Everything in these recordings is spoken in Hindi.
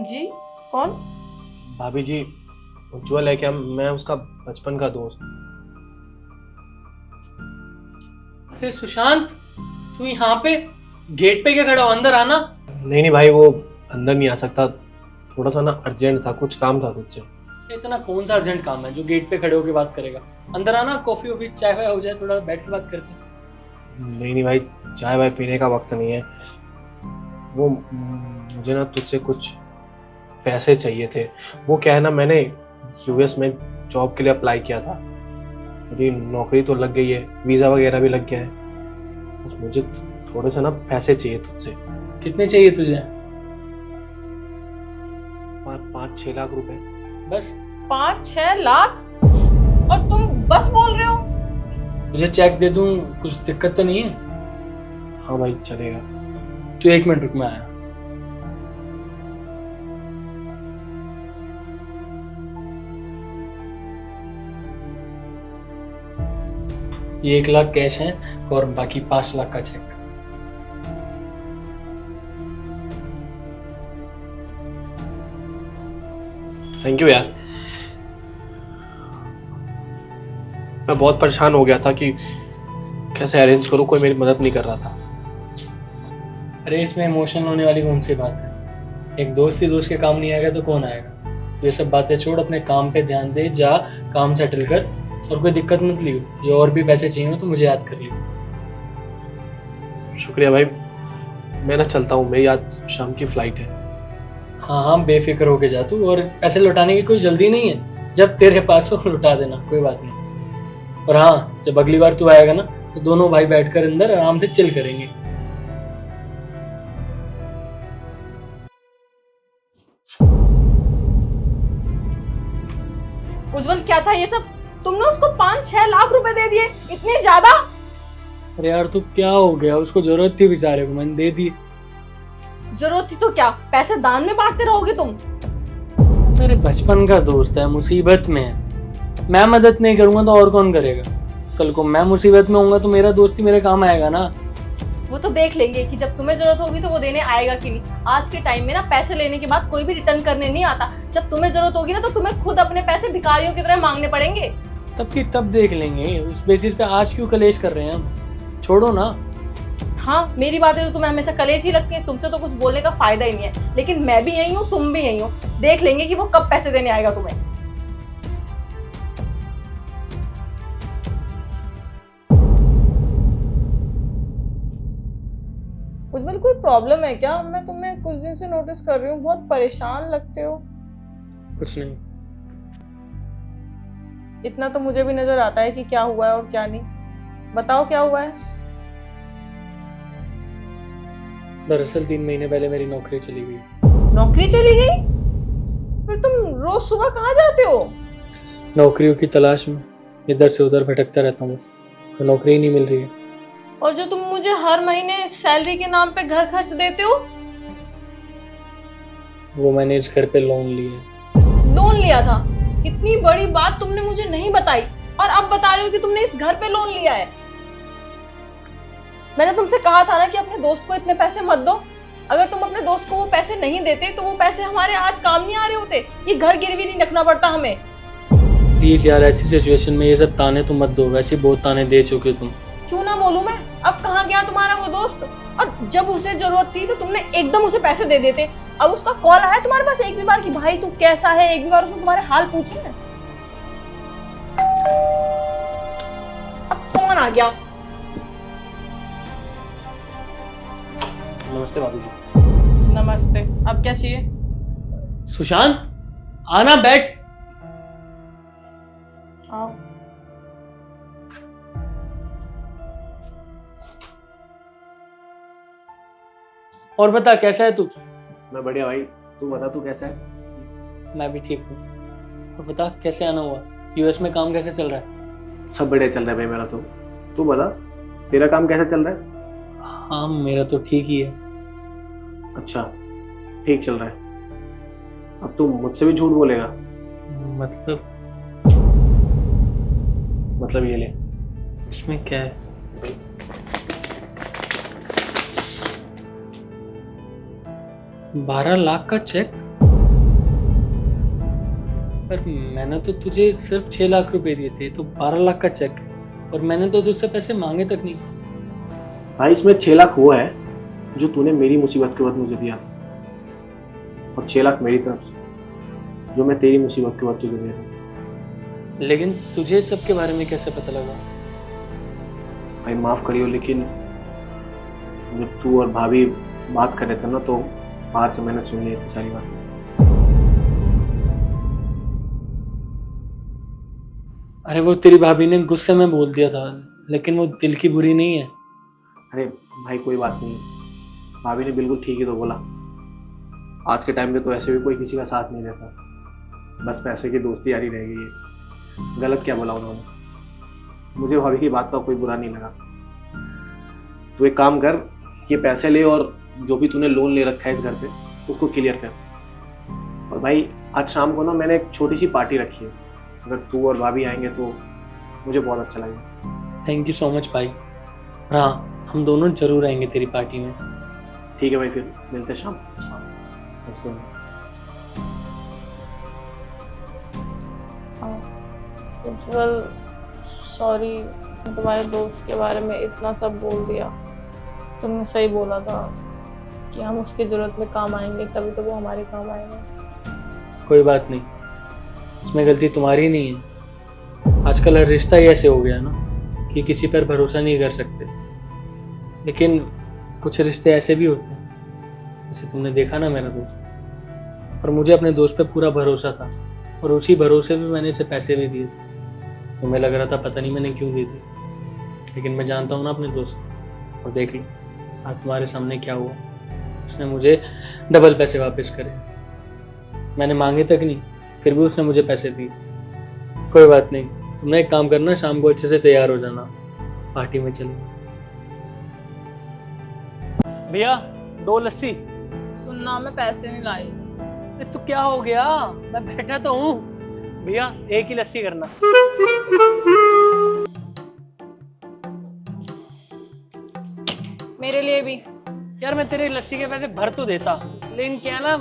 जी कौन? भाभी जी, उज्जवल है क्या? मैं उसका बचपन का दोस्त। अरे सुशांत, तू यहाँ पे गेट पे क्या खड़ा हो? अंदर आना। नहीं भाई, वो अंदर नहीं आ सकता। थोड़ा सा ना अर्जेंट था, कुछ काम था मुझसे। इतना कौन सा अर्जेंट काम है जो गेट पे खड़े होके बात करेगा? अंदर आना, कॉफी वॉफी चाय वाय हो जाए, थोड़ा बैठ के बात करते हैं। नहीं भाई, चाय वाय पीने का वक्त नहीं है। वो मुझे ना तुझसे कुछ पैसे चाहिए थे। वो क्या है ना, मैंने यूएस में जॉब के लिए अप्लाई किया था। मेरी नौकरी तो लग गई है, वीज़ा वगैरह भी लग गया है। बस मुझे थोड़े से ना पैसे चाहिए तुझसे। कितने चाहिए तुझे? 5-6 लाख रुपए। बस? 5-6 लाख? और तुम बस बोल रहे हो? तुझे चेक दे दूं, कुछ दिक्कत तो नहीं है? हाँ भाई, चलेगा। तू 1 मिनट रुक, मैं आया। ये 1 लाख कैश है और बाकी 5 लाख का चेक। थैंक यू यार। मैं बहुत परेशान हो गया था कि कैसे अरेंज करूं, कोई मेरी मदद नहीं कर रहा था। अरे इसमें इमोशनल होने वाली कौन सी बात है? एक दोस्त ही दोस्त के काम नहीं आएगा तो कौन आएगा? ये सब बातें छोड़, अपने काम पे ध्यान दे, जा काम सेटल कर और कोई दिक्कत मत लियो। ये और भी पैसे चाहिए हो तो मुझे याद कर लियो। शुक्रिया भाई। मैं ना चलता हूँ, मेरी आज शाम की फ्लाइट है। हाँ हाँ, बेफिक्र होके जा तू, और पैसे लौटाने की कोई जल्दी नहीं है। जब तेरे पास हो लौटा देना, कोई बात नहीं। और हाँ, जब अगली बार तू आएगा ना तो दोनों भाई बैठकर अंदर आराम से चिल करेंगे। उज्जवल, क्या था ये सब? तुमने उसको 5-6 लाख रुपए दे दिए, इतने ज्यादा? अरे यार तू क्या हो गया? उसको जरूरत थी बेचारे को, मैंने दे दी। जरूरत थी तो क्या पैसे दान में बांटते रहोगे तुम? मेरे बचपन का दोस्त है, मुसीबत में है। मैं मदद नहीं करूंगा तो और कौन करेगा? कल को मैं मुसीबत में होऊंगा तो मेरा दोस्त ही मेरे काम आएगा ना। वो तो देख लेंगे कि जब तुम्हें जरूरत होगी तो वो देने आएगा कि नहीं। आज के टाइम में ना पैसे लेने के बाद कोई भी रिटर्न करने नहीं आता। जब तुम्हें जरूरत होगी ना तो तुम्हें खुद अपने पैसे भिखारियों की तरह मांगने पड़ेंगे। तब की तब देख लेंगे। उस बेसिस पे आज क्यों कलेश कर रहे हैं हम? छोड़ो ना। हाँ, मेरी बातें तो तुम्हें हमेशा कलेश ही लगती है। तुमसे तो कुछ बोलने का फायदा ही नहीं है। लेकिन मैं भी यही हूँ, तुम भी यही हो। देख लेंगे कि वो कब पैसे देने आएगा तुम्हें। उज्जवल, कोई प्रॉब्लम है क्या? मैं तुम्हें कुछ दिन से नोटिस कर रही हूँ, बहुत परेशान लगते हो। कुछ नहीं। इतना तो मुझे भी नजर आता है कि क्या हुआ है और क्या नहीं। बताओ क्या हुआ है। दरअसल 3 महीने पहले मेरी नौकरी चली गई। नौकरी चली गई? फिर तुम रोज सुबह कहाँ जाते हो? नौकरियों की तलाश में इधर से उधर भटकता रहता हूँ, बस तो नौकरी ही नहीं मिल रही है। और जो तुम मुझे हर महीने सैलरी के नाम पे घर खर्च देते हो? वो मैंने इस घर पे लोन लिया। लोन लिया था? इतनी बड़ी बात तुमने मुझे नहीं बताई और अब बता रहे हो कि तुमने इस घर पे लोन लिया है। मैंने तुमसे कहा था ना कि अपने दोस्त को इतने पैसे मत दो। अगर तुम अपने दोस्त को वो पैसे नहीं देते तो वो पैसे हमारे आज काम नहीं आ रहे होते। ये घर गिरवी नहीं रखना पड़ता हमें। प्लीज यार, ऐसी सिचुएशन में ये सब ताने तो मत दो। वैसे बहुत ताने दे चुके तुम। क्यों ना बोलूं मैं? अब कहाँ गया तुम्हारा वो दोस्त? और जब उसे जरूरत थी तो तुमने एकदम उसे पैसे दे देते। अब उसका कॉल आया तुम्हारे पास एक भी बार कि भाई तू कैसा है? एक भी बार उसने तुम्हारे हाल पूछे हैं? अब कौन आ गया? नमस्ते भाभी जी। नमस्ते। अब क्या चाहिए? सुशांत, आना, बैठ। आओ। और बता, कैसा है तू? मैं बढ़िया भाई, तू बता, तू कैसा है? मैं भी ठीक हूँ। और बता, कैसे आना हुआ? यूएस में काम कैसे चल रहा है? सब बढ़िया चल रहा है भाई मेरा तो। तू बता, तेरा काम कैसा चल रहा है? हाँ, मेरा तो ठीक ही है। अच्छा, ठीक चल रहा है। अब तू मुझसे भी झूठ बोलेगा? मतलब ये ले। इसमें क्या है? 12 लाख का चेक? पर मैंने तो तुझे सिर्फ 6 लाख रुपए दिए थे, तो 12 लाख का चेक, और मैंने तो तुझसे पैसे मांगे तक नहीं। भाई इसमें 6 लाख वो है जो तूने मेरी मुसीबत के वक्त मुझे दिया था, और 6 लाख मेरी तरफ से जो मैं तेरी मुसीबत के वक्त तुझे दे रहा हूँ। लेकिन तुझे सबके बारे में कैसे पता लगा? भाई माफ़ करियो, लेकिन जब तू और भाभी बात कर रहे थे ना, तो बाहर से मैंने सुन ली इतनी सारी बात। अरे वो तेरी भाभी ने गुस्से में बोल दिया था, लेकिन वो दिल की बुरी नहीं है। अरे भाई कोई बात नहीं, भाभी ने बिल्कुल ठीक ही तो बोला। आज के टाइम पे तो ऐसे भी कोई किसी का साथ नहीं देता, बस पैसे की दोस्ती यारी रह गई है। गलत क्या बोला उन्होंने? मुझे भाभी की बात का कोई बुरा नहीं लगा। तू एक काम कर, ये पैसे ले और जो भी तूने लोन ले रखा है इस घर पे उसको क्लियर कर। और भाई आज शाम को ना मैंने एक छोटी सी पार्टी रखी है, अगर तू और भाभी आएंगे तो मुझे बहुत अच्छा लगेगा। थैंक यू सो मच भाई। हाँ, हम दोनों जरूर आएंगे तेरी पार्टी में। ठीक है भाई, फिर मिलते हैं शाम। उज्जवल सॉरी, तुम्हारे दोस्त के बारे में इतना सब बोल दिया। तुमने सही बोला था कि हम उसकी जरूरत में काम आएंगे, तभी तो वो हमारे काम आएंगे। कोई बात नहीं, इसमें गलती तुम्हारी नहीं है। आजकल हर रिश्ता ही ऐसे हो गया ना कि किसी पर भरोसा नहीं कर सकते। लेकिन कुछ रिश्ते ऐसे भी होते हैं, जैसे तुमने देखा ना मेरा दोस्त, और मुझे अपने दोस्त पे पूरा भरोसा था, और उसी भरोसे में मैंने इसे पैसे भी दिए थे। तुम्हें लग रहा था पता नहीं मैंने क्यों दिए थे, लेकिन मैं जानता हूँ ना अपने दोस्त को। और देख लो आज तुम्हारे सामने क्या हुआ, उसने मुझे डबल पैसे वापस करे। मैंने मांगे तक नहीं, फिर भी उसने मुझे पैसे दिए। कोई बात नहीं, तुमने एक काम करना, शाम को अच्छे से तैयार हो जाना, पार्टी में चलो। भैया 2 लस्सी। सुनना, मैं पैसे नहीं लाई। अरे तो क्या हो गया, मैं बैठा तो हूँ। भैया 1 ही लस्सी करना। मेरे लिए भी। यार मैं तेरे लस्सी के पैसे भर तो देता, लेकिन क्या ना,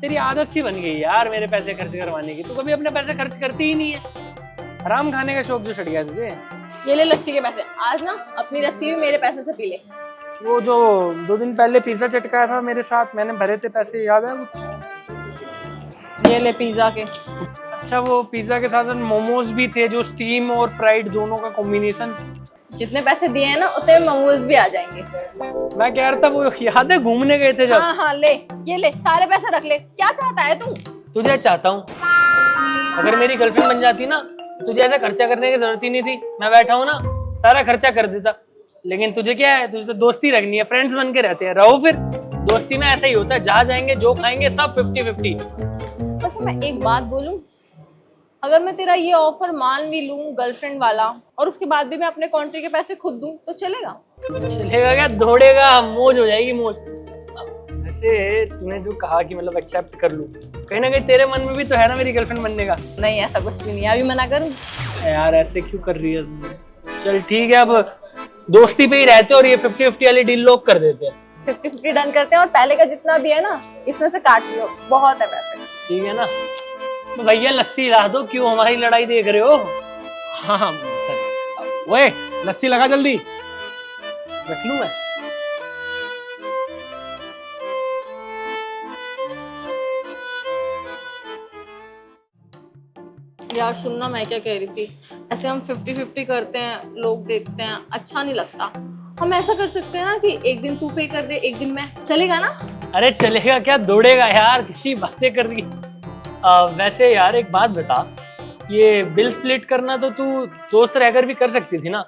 तेरी आदत सी बन गई यार मेरे पैसे खर्च करवाने की। तू कभी अपने पैसे खर्च करती ही नहीं है। आराम खाने का शौक जो चढ़ गया तुझे। ये ले लस्सी के पैसे, आज ना अपनी लस्सी भी मेरे पैसे से पी ले। वो जो 2 दिन पहले पिज्जा चटकाया था मेरे साथ, मैंने भरे थे पैसे, याद है कुछ? ये ले पिज्जा के। अच्छा, वो पिज्जा के साथ मोमोज भी थे, जो स्टीम और फ्राइड दोनों का कॉम्बिनेशन। जितने पैसे दिए हैं ना उतने मोमोज भी आ जाएंगे। मैं कह रहा था, वो याद है घूमने गए थे जब? हाँ हाँ, ले ये ले, सारे पैसे रख ले। क्या चाहता है तू? तुझे चाहता हूँ, अगर मेरी गर्लफ्रेंड बन जाती ना, तुझे ऐसा खर्चा करने की जरूरत ही नहीं थी। मैं बैठा हूँ ना, सारा खर्चा कर देता। लेकिन तुझे क्या है, तुझे तो दोस्ती रखनी है, फ्रेंड्स बन के रहते हैं, रहो फिर। दोस्ती में ऐसा ही होता है, जहाँ जाएंगे जो खाएंगे सब 50-50। बस मैं एक बात बोलूं, अगर मैं तेरा ये ऑफर मान भी लूं गर्लफ्रेंड वाला, और उसके बाद भी मैं अपने कॉन्ट्री के पैसे खुद दूं, तो चलेगा? चलेगा क्या, दौड़ेगा, मौज हो जाएगी मौज। वैसे तूने जो कहा कि मतलब एक्सेप्ट कर लूं, कहीं ना कहीं तेरे मन में भी तो है ना मेरी गर्लफ्रेंड बनने का? नहीं, ऐसा कुछ भी नहीं है, अभी मना करूं? यार ऐसे क्यों कर रही है तुम? चल ठीक है, अब दोस्ती पे ही रहते और ये 50-50 वाली डील लोग कर देते हैं। 50-50 डन करते हैं, और पहले का जितना भी है ना इसमें से काट लियो, बहुत है पैसे। ठीक है ना? तो भैया लस्सी ला दो, क्यों हमारी लड़ाई देख रहे हो? हाँ सर, ओए लस्सी लगा जल्दी। रख लूं मैं? यार सुनना, मैं क्या कह रही थी, ऐसे हम 50-50 करते हैं, लोग देखते हैं, अच्छा नहीं लगता। हम ऐसा कर सकते हैं ना कि एक दिन तू पे कर दे, एक दिन मैं, चलेगा ना? अरे चलेगा क्या, दौड़ेगा यार, किसी बातें कर रही। वैसे यार एक बात बता, ये बिल स्प्लिट करना तो तू दोस्त रहकर भी कर सकती थी ना।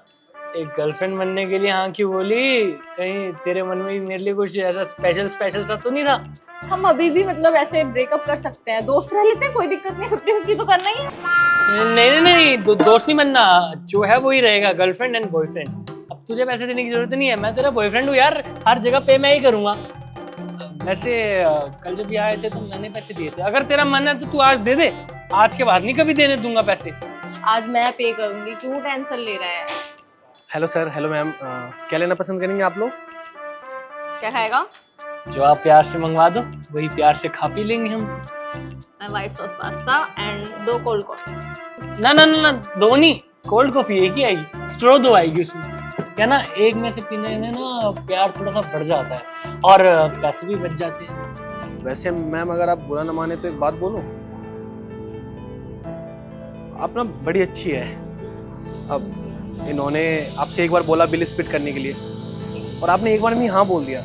एक गर्लफ्रेंड बनने के लिए हाँ क्यों बोली? कहीं तेरे मन में भी मेरे लिए कुछ ऐसा स्पेशल सा तो नहीं था? हम अभी भी मतलब ऐसे ब्रेकअप कर सकते हैं, दोस्त रह लेते हैं, कोई दिक्कत नहीं। 50-50 तो करना ही है। नहीं, दोस्त नहीं बनना, जो है वही रहेगा, गर्लफ्रेंड एंड बॉयफ्रेंड। अब तुझे पैसे देने की जरूरत नहीं है, मैं तेरा बॉयफ्रेंड हूँ यार, हर जगह पे मैं ही करूंगा। वैसे कल जब ये आए थे तो मैंने पैसे दिए थे, अगर तेरा मन है तो तू आज दे दे, आज के बाद नहीं कभी देने दूंगा पैसे। आज मैं पे करूंगी, क्यों टेंशन ले रहा है? हेलो सर, हेलो मैम, क्या लेना पसंद करेंगे आप लोग? क्या खाएगा? जो आप प्यार से मंगवा दो वही प्यार से खा पी लेंगे हम। White sauce pasta and 2 cold coffee. ना ना ना ना, दो नहीं, कोल्ड कॉफी एक ही आएगी, स्ट्रॉ 2 आएगी उसमें। क्या ना, एक में से पीने में ना प्यार थोड़ा सा बढ़ जाता है और पैसे भी बच जाते हैं। वैसे मैम अगर आप बुरा ना माने तो एक बात बोलूं, आप ना बड़ी अच्छी है। अब इन्होंने आपसे एक बार बोला बिल स्प्लिट करने के लिए और आपने एक बार में हाँ बोल दिया,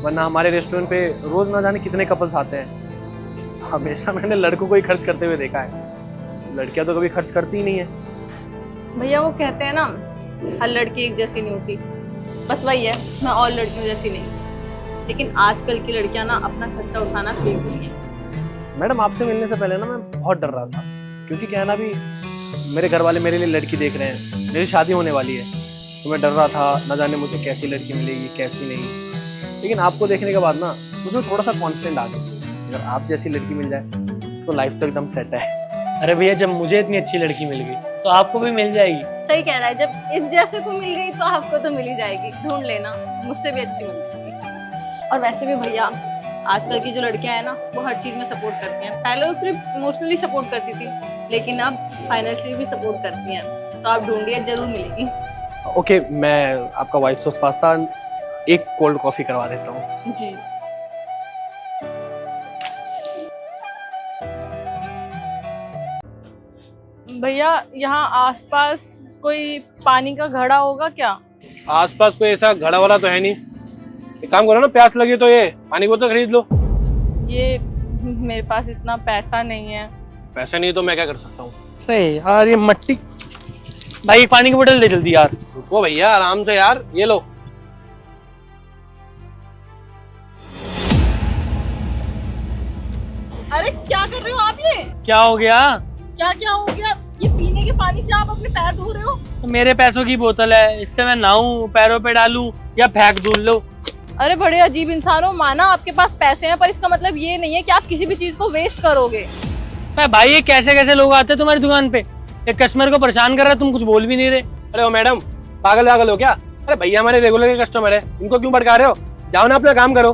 वरना हमारे रेस्टोरेंट पे रोज ना जाने कितने कपल्स आते हैं। हमेशा मैंने लड़कों को ही खर्च करते हुए देखा है, लड़कियां तो कभी खर्च करती ही नहीं है। भैया वो कहते हैं ना, हर लड़की एक जैसी नहीं होती, बस वही है, मैं और लड़कियों जैसी नहीं। लेकिन आजकल की लड़कियां ना अपना खर्चा उठाना सीख गई हैं। मैडम आपसे मिलने से पहले ना मैं बहुत डर रहा था, क्योंकि क्या है ना, अभी मेरे घर वाले मेरे लिए लड़की देख रहे हैं, मेरी शादी होने वाली है, तो मैं डर रहा था ना जाने मुझे कैसी लड़की मिलेगी कैसी नहीं। लेकिन आपको देखने के बाद ना मुझे थोड़ा सा कॉन्फिडेंट आ गया, अगर आप जैसी लड़की मिल जाए तो लाइफ तो एकदम सेट है। अरे भैया, जब मुझे इतनी अच्छी लड़की मिल गई तो आपको भी मिल जाएगी। सही कह रहा है, जब इस जैसे को मिल गई तो आपको तो मिल ही जाएगी। ढूंढ लेना, मुझसे भी अच्छी मिल जाएगी। और वैसे भी भैया, आजकल की जो लड़कियां हैं ना, वो हर चीज में सपोर्ट करती हैं। पहले वो सिर्फ इमोशनली सपोर्ट करती थी, लेकिन अब फाइनेंशियली भी सपोर्ट करती हैं। तो आप ढूंढिए, जरूर मिलेगी। ओके, मैं आपका व्हाइट सॉस पास्ता, एक कोल्ड कॉफी करवा देता हूँ। जी। भैया, यहाँ आसपास कोई पानी का घड़ा होगा क्या? आसपास कोई ऐसा घड़ा वाला तो है नहीं। एक काम करो ना, प्यास लगी तो ये पानी बोतल खरीद लो। ये मेरे पास इतना पैसा नहीं है। पैसा नहीं तो मैं क्या कर सकता हूँ। सही यार, ये मट्टी। भाई एक पानी की बोतल दे जल्दी यार। रुको भैया, आराम से यार, ये लो। अरे क्या कर रहे हो आप? ये क्या हो गया? क्या हो गया? ये पीने के पानी से आप अपने पैर धो रहे हो? तो मेरे पैसों की बोतल है, इससे मैं नहाऊं, पैरों पे डालूं या फेंक दूं? लो। अरे बड़े अजीब इंसान हो। माना आपके पास पैसे हैं, पर इसका मतलब ये नहीं है कि आप किसी भी चीज को वेस्ट करोगे। भाई ये कैसे कैसे लोग आते हैं तुम्हारी दुकान पे? एक कस्टमर को परेशान कर रहा है, तुम कुछ बोल भी नहीं रहे। अरे ओ मैडम, पागल वागल हो क्या? अरे भैया हमारे रेगुलर के कस्टमर है, इनको क्यों भड़का रहे हो? जाओ ना अपना काम करो।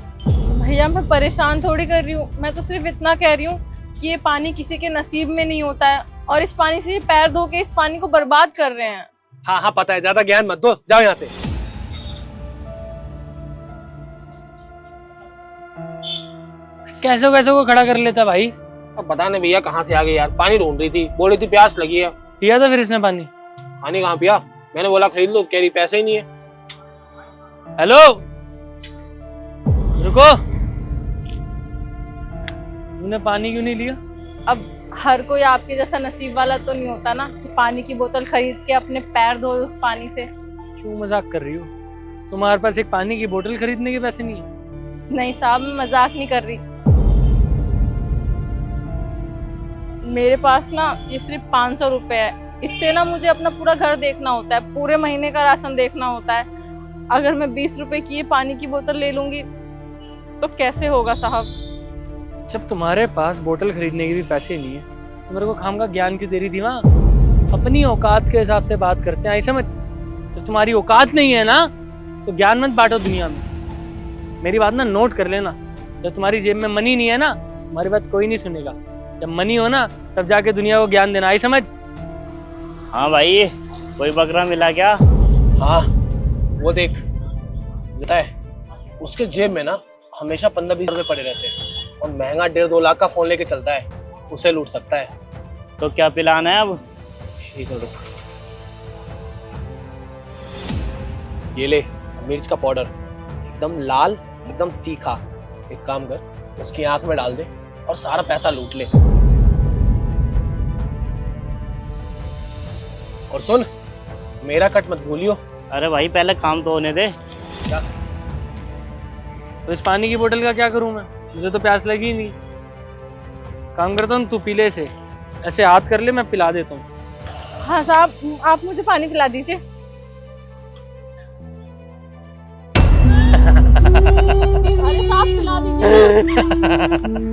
भैया मैं परेशान थोड़ी कर रही हूँ, मैं तो सिर्फ इतना कह रही हूँ कि ये पानी किसी के नसीब में नहीं होता है, और इस पानी से ये पैर धो के इस पानी को बर्बाद कर रहे हैं। हाँ हाँ पता है, ज्यादा ज्ञान मत दो, जाओ यहाँ से। कैसे कैसे को खड़ा कर लेता भाई? अब पता नहीं भैया कहाँ से आ गई यार, पानी ढूंढ रही थी, बोल रही थी प्यास लगी है। पिया था फिर इसने पानी? पानी कहाँ पिया? मैंने बोला खरीद लो, कह रही पैसे ही नहीं है। हेलो, रुको, तूने पानी क्यों नहीं लिया? अब हर कोई आपके जैसा नसीब वाला तो नहीं होता ना कि पानी की बोतल खरीद के अपने पैर धोए उस पानी से। क्यों मजाक कर रही हो? तुम्हारे पास एक पानी की बोतल खरीदने के पैसे नहीं है? नहीं साहब, मैं मजाक नहीं कर रही। मेरे पास ना ये सिर्फ 500 रुपए है। इससे ना मुझे अपना पूरा घर देखना होता है, पूरे महीने का राशन देखना होता है। अगर मैं 20 रुपए की ये पानी की बोतल ले लूंगी तो कैसे होगा साहब? जब तुम्हारे पास बोतल खरीदने के भी पैसे नहीं है तो मेरे को खाम का ज्ञान क्यों दे रही थी? वहाँ अपनी औकात के हिसाब से बात करते हैं, आई समझ? तो तुम्हारी औकात नहीं है ना, तो ज्ञान मत बांटो दुनिया में। मेरी बात ना नोट कर लेना, जब तुम्हारी जेब में मनी नहीं है ना, तुम्हारी बात कोई नहीं सुनेगा। जब मनी हो ना, तब जाके दुनिया को ज्ञान देना, आई समझ? हाँ भाई, कोई बकरा मिला क्या? हाँ वो देख, पता है उसके जेब में ना हमेशा 15-20 रुपए पड़े रहते हैं, और महंगा 1.5-2 लाख का फोन लेके चलता है, उसे लूट सकता है। तो क्या पिलाना है अब? ठीक है, रुक। ये ले मिर्च का पाउडर, एकदम लाल, एकदम तीखा। एक काम कर, उसकी आंख में डाल दे और सारा पैसा लूट ले। और सुन, मेरा कट मत भूलियो। अरे भाई पहले काम तो होने दे। क्या? तो इस पानी की बोतल का क्या करूं मैं? मुझे तो प्यास लगी ही नहीं। काम करता हूँ, तू पीले से ऐसे हाथ कर ले, मैं पिला देता हूँ। हाँ साहब, आप मुझे पानी पिला दीजिए। अरे साहब पिला दीजिए।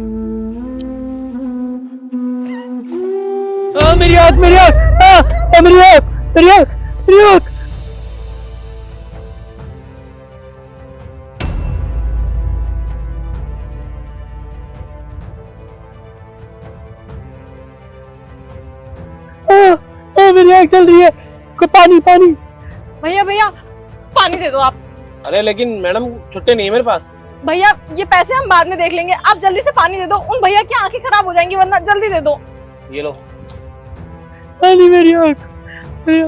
मेरी आँख, मेरी आँख, मेरी आँख, मेरी आँख, मेरी आँख। मेरी आँख चल रही है। कोई पानी पानी। भैया भैया पानी दे दो आप। अरे लेकिन मैडम छुट्टे नहीं है मेरे पास। भैया ये पैसे हम बाद में देख लेंगे, आप जल्दी से पानी दे दो, उन भैया की आंखें खराब हो जाएंगी वरना, जल्दी दे दो। ये लो। पानी मेरी आँख, पानी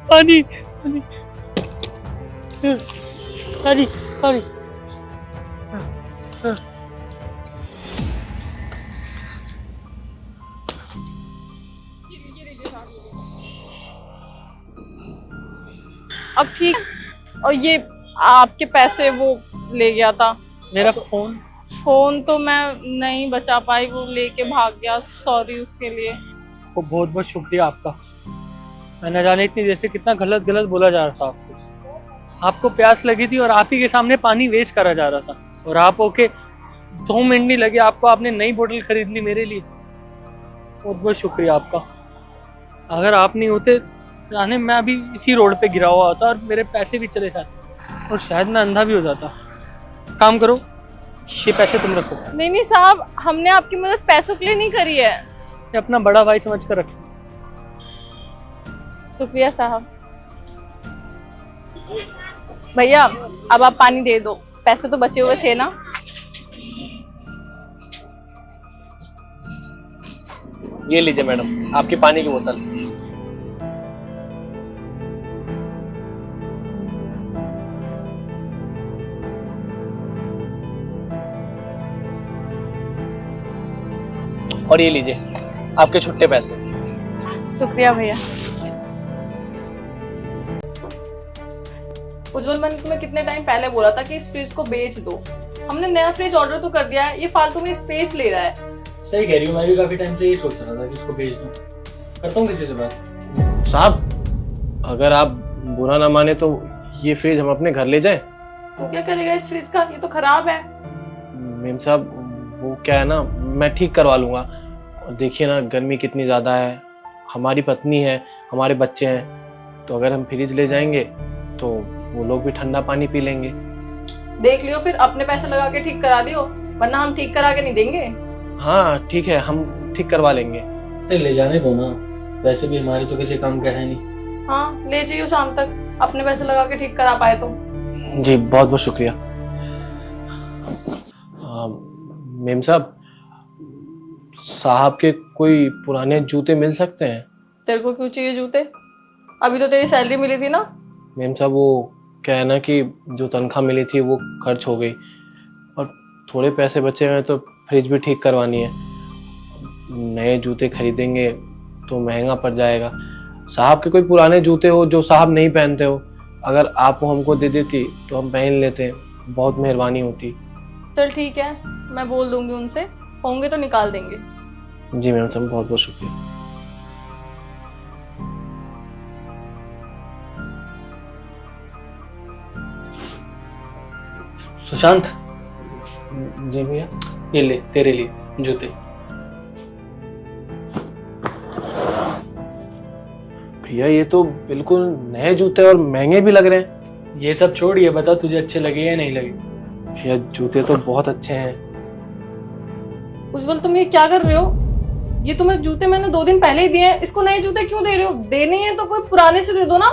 पानी पानी पानी। अब ठीक है। और ये आपके पैसे वो ले गया था। मेरा फोन फोन तो मैं नहीं बचा पाई, वो लेके भाग गया, सॉरी उसके लिए। को बहुत बहुत शुक्रिया आपका। मैं न जाने इतनी देर से कितना गलत गलत बोला जा रहा था आपको। आपको प्यास लगी थी और आप ही के सामने पानी वेस्ट करा जा रहा था, और आप ओके 2 मिनट नहीं लगे आपको, आपने नई बोतल खरीद ली मेरे लिए। बहुत बहुत शुक्रिया आपका। अगर आप नहीं होते जाने मैं अभी इसी रोड पे गिरा हुआ होता और मेरे पैसे भी चले जाते और शायद मैं अंधा भी हो जाता। काम करो, ये पैसे तुम रखो। नहीं नहीं साहब, हमने आपकी मदद पैसों के लिए नहीं करी है। ये अपना बड़ा भाई समझ कर रखो। शुक्रिया साहब। भैया अब आप पानी दे दो, पैसे तो बचे हुए थे ना। ये लीजिए मैडम आपकी पानी की बोतल। और ये लीजिए आपके छुट्टे पैसे। शुक्रिया भैया। उज्जवल, मैंने तुम्हें कितने टाइम पहले बोला था कि इस फ्रिज को बेच दो। हमने नया फ्रिज ऑर्डर तो कर दिया है, ये फालतू में स्पेस ले रहा है। सही कह रही हूँ, मैं भी काफी टाइम से ये सोच रहा था कि इसको बेच दूं। करता हूँ किसी से बात। साहब अगर आप बुरा ना माने तो ये फ्रिज हम अपने घर ले जाएं। तो क्या करेगा इस फ्रिज का, ये तो खराब है। मेम साहब वो क्या है ना, मैं ठीक करवा लूंगा। और देखिए ना गर्मी कितनी ज़्यादा है, हमारी पत्नी है, हमारे बच्चे हैं, तो अगर हम फ्रिज ले जाएंगे तो वो लोग भी ठंडा पानी पी लेंगे। देख लियो फिर, अपने पैसे लगा के ठीक करा लियो, वरना हम ठीक करा के नहीं देंगे। हाँ ठीक है, हम ठीक करवा लेंगे। अरे ले जाने दो ना, वैसे भी हमारे तो किसी काम का है नहीं। हाँ ले जाइयो शाम तक, अपने पैसे लगा के ठीक करा पाए तो। जी बहुत बहुत शुक्रिया। मेम साहब के कोई पुराने जूते मिल सकते हैं? तेरे को क्यों चाहिए जूते? अभी तो तेरी सैलरी मिली थी ना। मेम साहब वो क्या है ना कि जो तनख्वाह मिली थी वो खर्च हो गई और थोड़े पैसे बचे हुए हैं, तो फ्रिज भी ठीक करवानी है। नए जूते खरीदेंगे तो महंगा पड़ जाएगा। साहब के कोई पुराने जूते हो जो साहब नहीं पहनते हो, अगर आप वो हमको दे देती तो हम पहन लेते, बहुत मेहरबानी होती। चल ठीक है, मैं बोल दूंगी उनसे, होंगे तो निकाल देंगे। जी मैम साहब बहुत बहुत शुक्रिया। सुशांत जी भैया। ये ले तेरे लिए जूते। भैया ये तो बिल्कुल नए जूते और महंगे भी लग रहे हैं। ये सब छोड़, ये बता तुझे अच्छे लगे या नहीं लगे? भैया जूते तो बहुत अच्छे हैं। उज्जवल तुम ये क्या कर रहे हो? ये तुम्हें जूते मैंने 2 दिन पहले ही दिए हैं, इसको नए जूते क्यों दे रहे हो? देने हैं तो कोई पुराने से दे दो ना।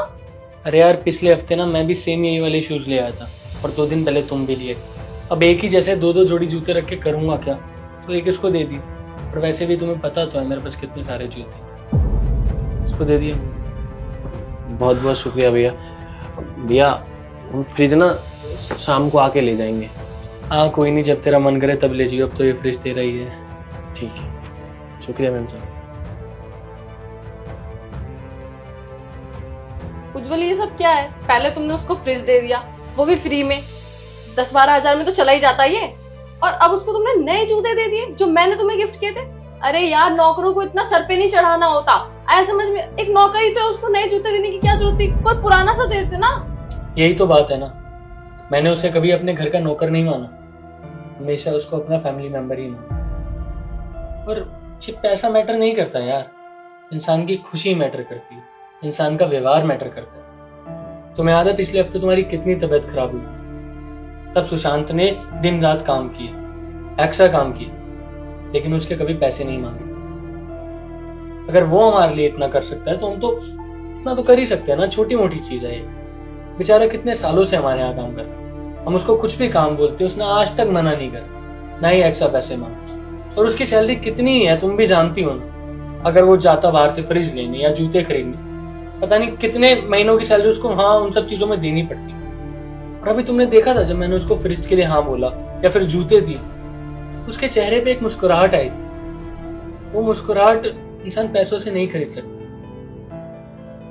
अरे यार पिछले हफ्ते ना मैं भी सेम यही वाले शूज ले आया था और 2 दिन पहले तुम भी लिए। अब एक ही जैसे 2-2 जोड़ी जूते रख के करूंगा क्या, तो एक इसको दे दी। और वैसे भी तुम्हें पता तो है मेरे पास कितने सारे जूते, इसको दे दिया। बहुत बहुत शुक्रिया भैया। भैया हम फ्रिज ना शाम को आके ले जाएंगे। हाँ कोई नहीं, जब तेरा मन करे तब ले जाइए, अब तो ये फ्रिज तेरा ही है। ठीक है, शुक्रिया मैम साहब। उज्जवल ये सब क्या है? पहले तुमने उसको फ्रिज दे दिया, वो भी फ्री में, 10-12 हजार में तो चला ही जाता ये, और अब उसको तुमने नए जूते दे दिए जो मैंने तुम्हें गिफ्ट किए थे। अरे यार नौकरों को इतना सर पे नहीं चढ़ाना होता, ऐसा समझ में, एक नौकर ही तो उसको नए जूते देने की क्या जरूरत थी? कोई पुराना सा देते ना। यही तो बात है ना, मैंने उसे कभी अपने घर का नौकर नहीं माना, हमेशा उसको अपना फैमिली मेंबर ही माना। और ये पैसा मैटर नहीं करता यार, इंसान की खुशी मैटर करती है, इंसान का व्यवहार मैटर करता है। तुम्हें याद है पिछले हफ्ते तुम्हारी कितनी तबीयत खराब हुई थी? तब सुशांत ने दिन रात काम किया, एक्स्ट्रा काम किया, लेकिन उसके कभी पैसे नहीं मांगे। अगर वो हमारे लिए इतना कर सकता है तो हम तो इतना तो कर ही सकते हैं ना। छोटी मोटी चीज है ये। बेचारा कितने सालों से हमारे यहाँ काम कर रहा है, हम उसको कुछ भी काम बोलते उसने आज तक मना नहीं करा, ना ही एक्स्ट्रा पैसे मांगे। और उसकी सैलरी कितनी है तुम भी जानती हो ना। अगर वो जाता बाहर से फ्रिज लेने या जूते खरीदने, पता नहीं कितने महीनों की सैलरी उसको हाँ उन सब चीजों में देनी पड़ती। और अभी तुमने देखा था जब मैंने उसको फ्रिज के लिए हाँ बोला या फिर जूते दी, तो उसके चेहरे पे एक मुस्कुराहट आई थी। वो मुस्कुराहट इंसान पैसों से नहीं खरीद सकता।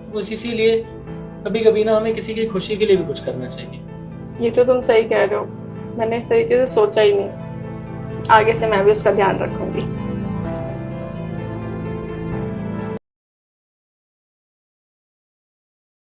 तो बस इसीलिए कभी कभी ना हमें किसी की खुशी के लिए भी कुछ करना चाहिए। ये तो तुम सही कह रहे हो, मैंने इस तरीके से सोचा ही नहीं। आगे से मैं भी उसका ध्यान रखूंगी।